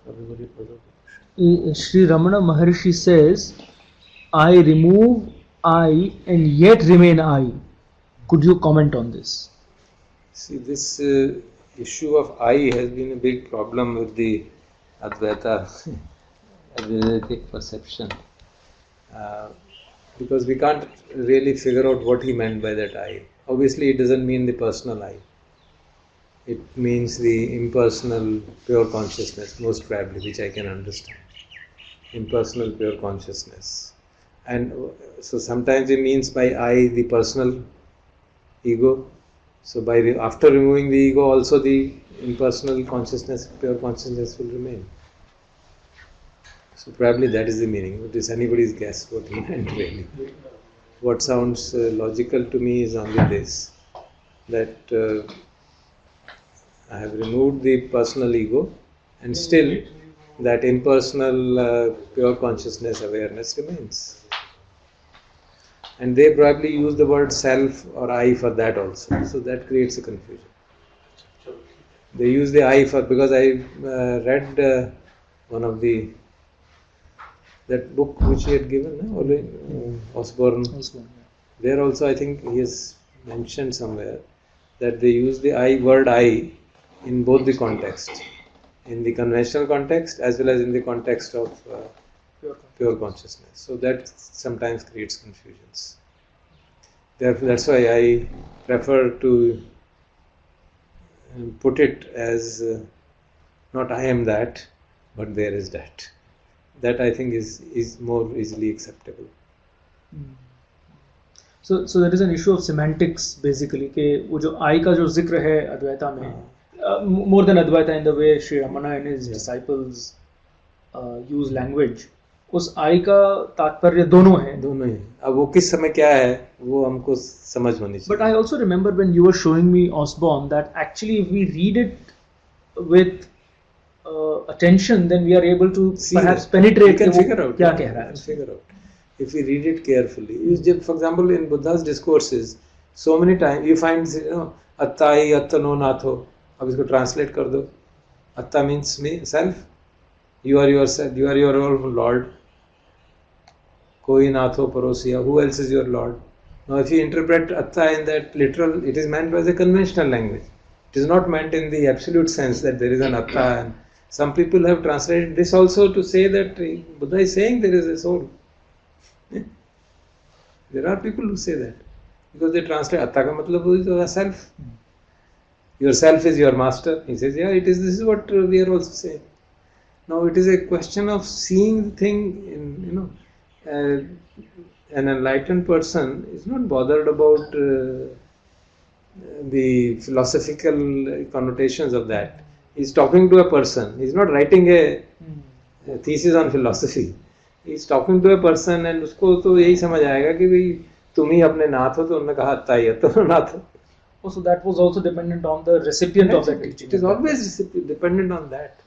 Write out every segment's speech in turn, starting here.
Sri Ramana Maharshi says, I remove I and yet remain I. Could you comment on this? See, this issue of I has been a big problem with the Advaita Advaitic perception. Because we can't really figure out what he meant by that I. Obviously, it doesn't mean the personal I. It means the impersonal pure consciousness, most probably, which I can understand. Impersonal pure consciousness. And so sometimes it means by I the personal ego. So after removing the ego, also the impersonal consciousness, pure consciousness will remain. So probably that is the meaning. It is anybody's guess what he meant really. What sounds logical to me is only this, that I have removed the personal ego and still that impersonal pure consciousness awareness remains. And they probably use the word self or I for that also. So that creates a confusion. They use the I for, because I read one of that book which he had given, Osborne. There also I think he has mentioned somewhere that they use the word I in both the contexts. In the conventional context as well as in the context of pure consciousness. So that sometimes creates confusions. Therefore, that's why I prefer to put it as not I am that, but there is that. That I think is more easily acceptable. So there is an issue of semantics basically. कि वो जो I का जो जिक्र है अद्वैता में, more than Advaita in the way Sri Ramana and his disciples use language, उस I का तात्पर्य दोनों है. अब वो किस समय क्या है वो हमको समझ होनी चाहिए. But I also remember when you were showing me Osborne that actually if we read it with attention, then we are able to perhaps penetrate. We can figure out. क्या कह रहा है? Figure out. If we read it carefully. For example, in Buddha's discourses, so many times you find, attai, attano, natho. अब इसको translate कर दो. Atta means me, self. You are yourself. You are your own Lord. Koi natho parosiya. Who else is your Lord? Now, if you interpret atta in that literal, it is meant as a conventional language. It is not meant in the absolute sense that there is an atta. And some people have translated this also to say that Buddha is saying there is a soul. There are people who say that because they translate atta ka matlab is a self. Your self is your master. He says, yeah, it is. This is what we are also saying. Now it is a question of seeing the thing in, an enlightened person is not bothered about the philosophical connotations of that. He is talking to a person. He is not writing a thesis on philosophy. He is talking to a person and उसको तो यही समझ आएगा कि भाई तुम ही अपने नाथ हो तो उन्होंने कहा अत्ता ही तो नाथ हो. So that was also dependent on the recipient of that teaching. It is always dependent on that.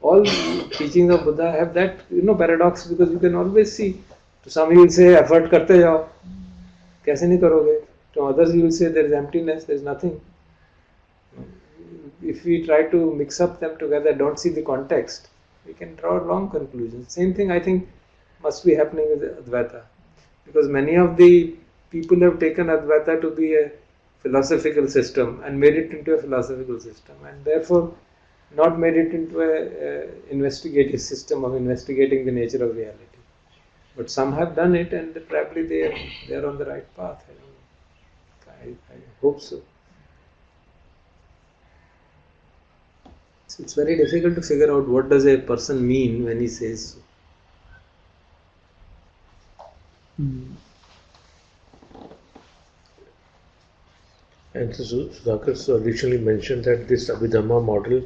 All teachings of Buddha have that paradox because you can always see. To some you will say effort करते जाओ, कैसे नहीं करोगे? To others you will say there is emptiness, there is nothing. If we try to mix up them together, don't see the context, we can draw wrong conclusions. Same thing I think must be happening with Advaita, because many of the people have taken Advaita to be a philosophical system and made it into a philosophical system, and therefore not made it into a investigative system of investigating the nature of reality. But some have done it, and probably they are on the right path. I hope so. It's very difficult to figure out what does a person mean when he says so. And Sudhakar originally mentioned that this Abhidhamma model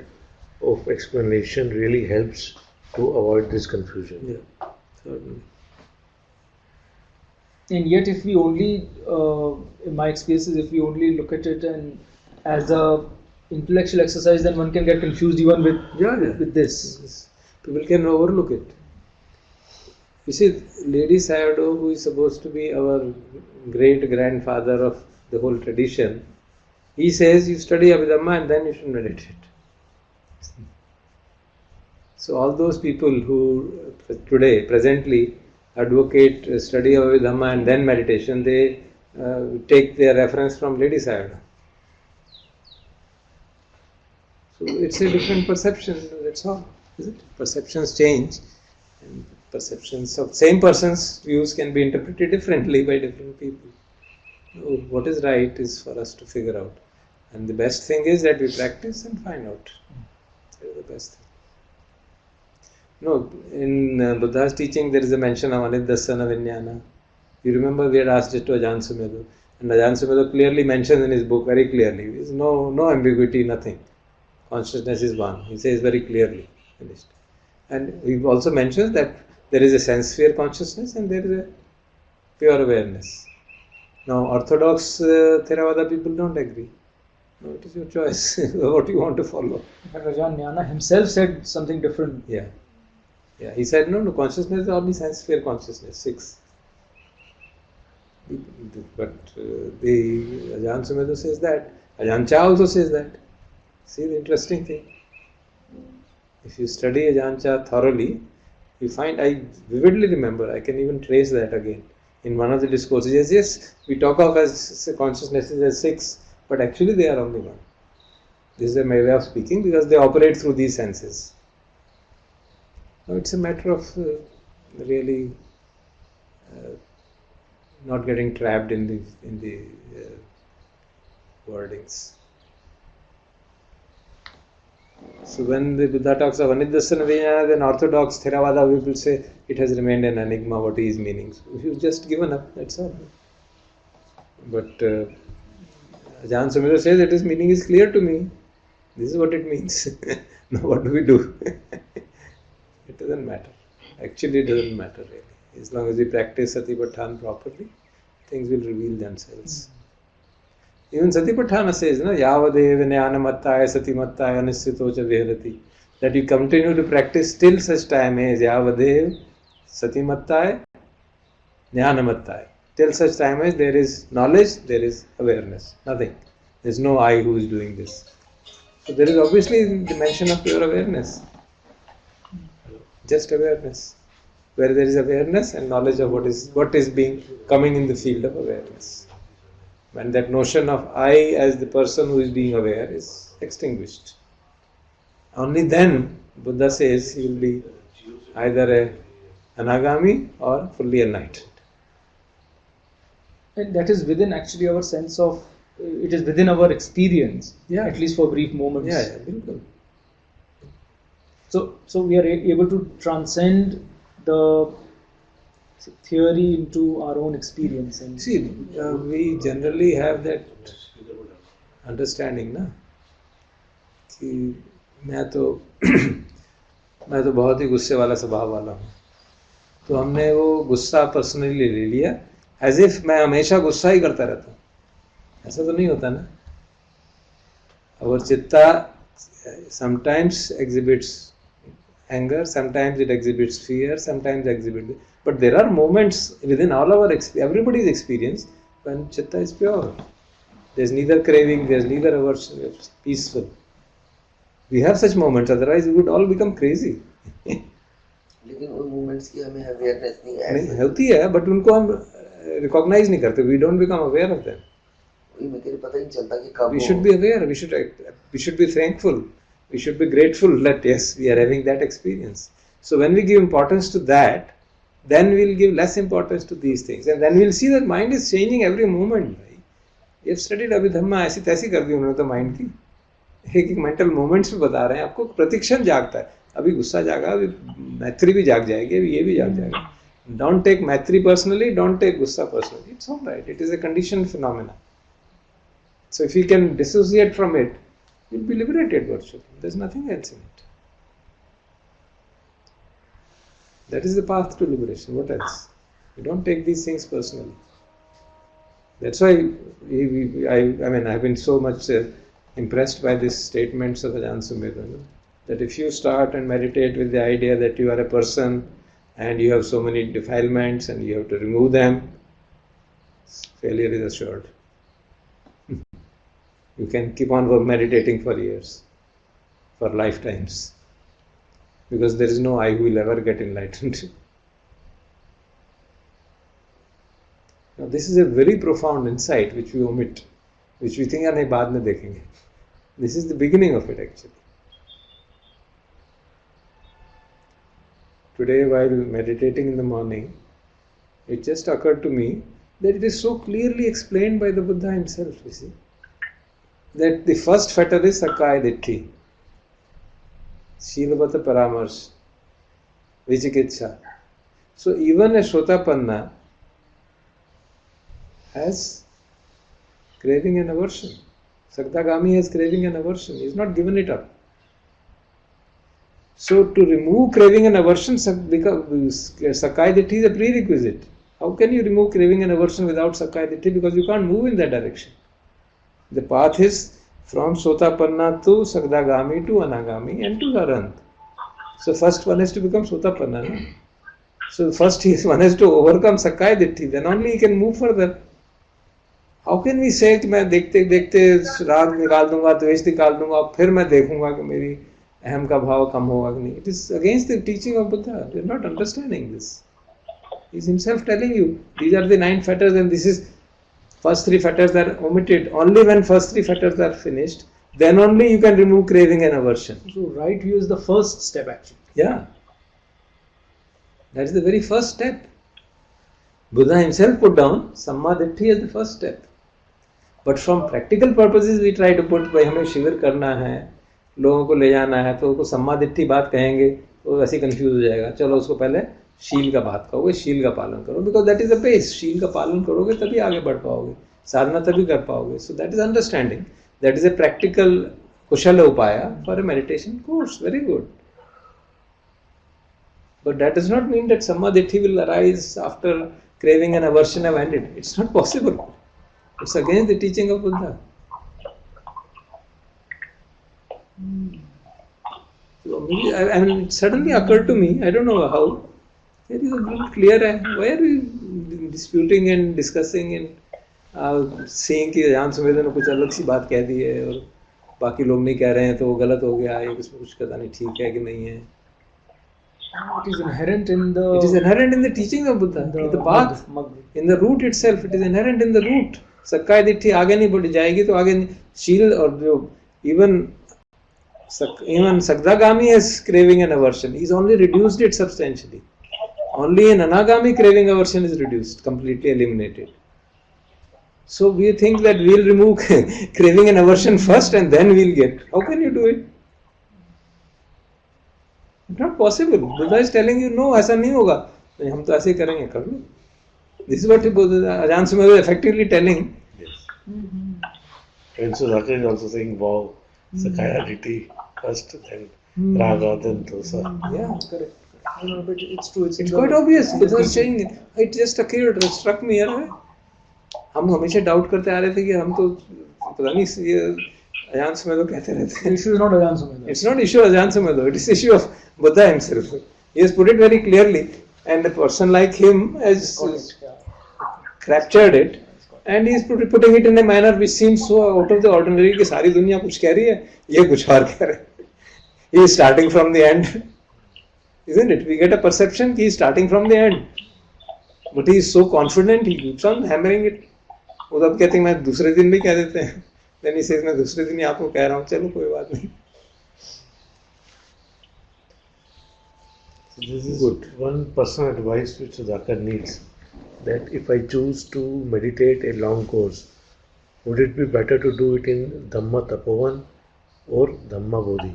of explanation really helps to avoid this confusion. Yeah, certainly. And yet if we only, in my experiences, if we only look at it and as a intellectual exercise, then one can get confused even with this. People can overlook it. You see, Lady Sayadaw, who is supposed to be our great-grandfather of the whole tradition, he says you study Abhidhamma and then you should meditate. So all those people who today, presently, advocate study of Dhamma and then meditation, they take their reference from Lady Sayadaw. So it's a different perception, that's all, is it? Perceptions change, and perceptions of same person's views can be interpreted differently by different people. What is right is for us to figure out. And the best thing is that we practice and find out. That is the best thing. No, in Buddha's teaching there is a mention of Anidassana Vijnana. You remember we had asked it to Ajahn Sumedho, and Ajahn Sumedho clearly mentions in his book very clearly. There is no ambiguity, nothing. Consciousness is one. He says very clearly. Finished. And he also mentions that there is a sense sphere consciousness and there is a pure awareness. Now, orthodox Theravada people don't agree. No, it is your choice what you want to follow. But Ajahn Jnana himself said something different. Yeah. He said, no, consciousness is only sense sphere consciousness, 6. But the Ajahn Sumedho says that. Ajahn Chah also says that. See the interesting thing. If you study Ajahn Chah thoroughly, you find, I vividly remember, I can even trace that again. In one of the discourses, yes, we talk of as consciousnesses as 6, but actually they are only 1. This is my way of speaking because they operate through these senses. Now it's a matter of really not getting trapped in the wordings. So when the Buddha talks of Anidassana Vijnana, then orthodox Theravada people say it has remained an enigma, what is meaning. So you've just given up, that's all. But Ajahn Sumedho says that his meaning is clear to me. This is what it means. Now what do we do? It doesn't matter. Actually it doesn't matter really. As long as we practice Satipatthana properly, things will reveal themselves. Even Satipatthana says, Yavadev Jnanamattaya Satimattaya Anisthito cha viharati. That you continue to practice till such time as Yavadev Satimattaya Jnanamattaya. Till such time as there is knowledge, there is awareness. Nothing. There is no I who is doing this. So there is obviously the dimension of pure awareness. Just awareness. Where there is awareness and knowledge of what is being coming in the field of awareness. When that notion of I as the person who is being aware is extinguished. Only then Buddha says he will be either an anagami or fully enlightened. And that is within actually our sense of, it is within our experience, at least for brief moments. Yeah, bilkul. So we are able to transcend the theory into our own experience. And see, we generally have that understanding, कि मैं तो बहुत ही गुस्से वाला स्वभाव वाला हूँ, तो हमने वो गुस्सा पर्सनली ले लिया, एज इफ मैं हमेशा गुस्सा ही करता रहता हूँ. ऐसा तो नहीं होता ना. Our chitta sometimes exhibits anger, sometimes it exhibits fear, sometimes exhibits. But there are moments within all our everybody's experience when chitta is pure. There's neither craving, there's neither aversion, it's peaceful. We have such moments, otherwise we would all become crazy. लेकिन उन moments की हमें awareness नहीं होती है, but उनको हम recognize नहीं करते. We don't become aware of them. पता ही नहीं चलता कि कब. We should be aware. We should be thankful. We should be grateful that yes, we are having that experience. So when we give importance to that, then we'll give less importance to these things, and then we'll see that mind is changing every moment. You have studied Abhidhamma, ऐसी तैसी कर दी उन्होंने तो mind की. एक mental moments में बता रहे हैं आपको. प्रतिक्षण जागता है. अभी गुस्सा जागा, अभी मैत्री भी जाग जाएगी, अभी ये भी जाग जाएगा. Don't take मैत्री personally, don't take गुस्सा personally. It's all right. It is a conditioned phenomena. So if you can dissociate from it, you'll be liberated virtually. There's nothing else in it. That is the path to liberation. What else? You don't take these things personally. That's why I've been so much impressed by these statements of Ajahn Sumedho, that if you start and meditate with the idea that you are a person and you have so many defilements and you have to remove them, failure is assured. You can keep on meditating for years, for lifetimes. because there is no I who will ever get enlightened. Now this is a very profound insight which we omit, which we think nahi baad mein dekhenge. This is the beginning of it actually. Today while meditating in the morning, it just occurred to me that it is so clearly explained by the Buddha himself, you see. That the first fetter is Sakkaya Ditthi, Shilabhata Paramarsh, Vichikitsa. So even a Shrotapanna has craving and aversion. Sakdagami has craving and aversion. He has not given it up. So to remove craving and aversion, Sakkaya Ditthi is a prerequisite. How can you remove craving and aversion without Sakkaya Ditthi? Because you can't move in that direction. The path is from Sotapanna to Sakdagami to Anagami and to Arant. So first one has to become Sotapanna. No? So first one has to overcome Sakkaya Ditthi. Then only he can move further. How can we say कि मैं देखते देखते राग निकाल दूंगा, द्वेष निकाल दूंगा, फिर मैं देखूंगा कि मेरी अहम का भाव कम होगा कि नहीं? It is against the teaching of Buddha. We are not understanding this. He is himself telling you these are the 9 fetters and this is first 3 fetters are omitted. Only when first 3 fetters are finished, then only you can remove craving and aversion. So right view is the first step actually. Yeah. That is the very first step. Buddha himself put down Samma Ditthi as the first step. But from practical purposes we try to put भाई हमें शिविर करना है, लोगों को ले जाना है, तो उसको सम्मा दिट्ठी बात कहेंगे तो वैसे कंफ्यूज हो जाएगा. चलो उसको पहले शील का बात करोगे, शील का पालन करो, because that is the base. शील का पालन करोगे तभी आगे बढ़ पाओगे, साधना तभी कर पाओगे. So that is understanding. That is a practical कुशल उपाय for a meditation course. Very good. But that does not mean that Samma Ditthi will arise after craving and aversion have ended. It's not possible. It's against the teaching of Buddha. So, it suddenly occurred to me, I don't know how, there is a little clear, why are we disputing and discussing and saying कि जान सुमेधा ने कुछ अलग सी बात कह दी है और बाकी लोग नहीं कह रहे हैं तो वो गलत हो गया है, इसमें कुछ पता नहीं ठीक है कि नहीं है. It is inherent in the. It is inherent in the teaching of Buddha, in the path, in the root itself. It is inherent in the root. Sakkaya Ditthi आगे नहीं बढ़ जाएगी तो आगे शील और जो even Sakdagami has craving and aversion. He's only reduced it substantially. Only in Anagami craving aversion is reduced, completely eliminated. So we think that we'll remove craving and aversion first and then we'll get. How can you do it? It's not possible. Buddha is telling you, no, ऐसा नहीं होगा. तो हम तो ऐसे ही करेंगे, कर लो. This is what Ajahn Sumedho is effectively telling. Yes. And so Rakesh is also saying, wow, Sakkaya Ditthi first, then Raga, then Dosa. Yeah, Correct. No, but it's true. it's quite obvious. Buddha is saying it. It just occurred, it struck me. यार हम हमेशा doubt करते आ रहे थे कि हम तो पता नहीं ये Ajahn Sumedho कहते रहते हैं. The issue is not Ajahn Sumedho. It's not issue of Ajahn Sumedho. It is issue of Buddha himself. He has put it very clearly, and a person like him has captured it, and he is putting it in a manner which seems so out of the ordinary कि सारी दुनिया कुछ कह रही है, ये कुछ और कह रहे हैं. He is starting from the end, isn't it? We get a perception that he is starting from the end, but he is so confident, he keeps on hammering it. वो तब कहते हैं मैं दूसरे दिन भी कह देते हैं. Then he says मैं दूसरे दिन ही आपको कह रहा हूँ, चलो कोई बात नहीं. So this is good. One personal advice which Sudhakar needs, that if I choose to meditate a long course, would it be better to do it in Dhamma Tapovan or Dhamma Bodhi?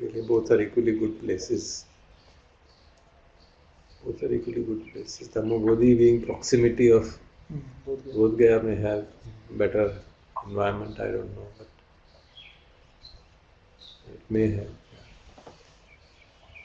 Really, both are equally good places. Both are equally good places. Dhamma Bodhi being proximity of Bodh Gaya may have better environment, I don't know, but it may have.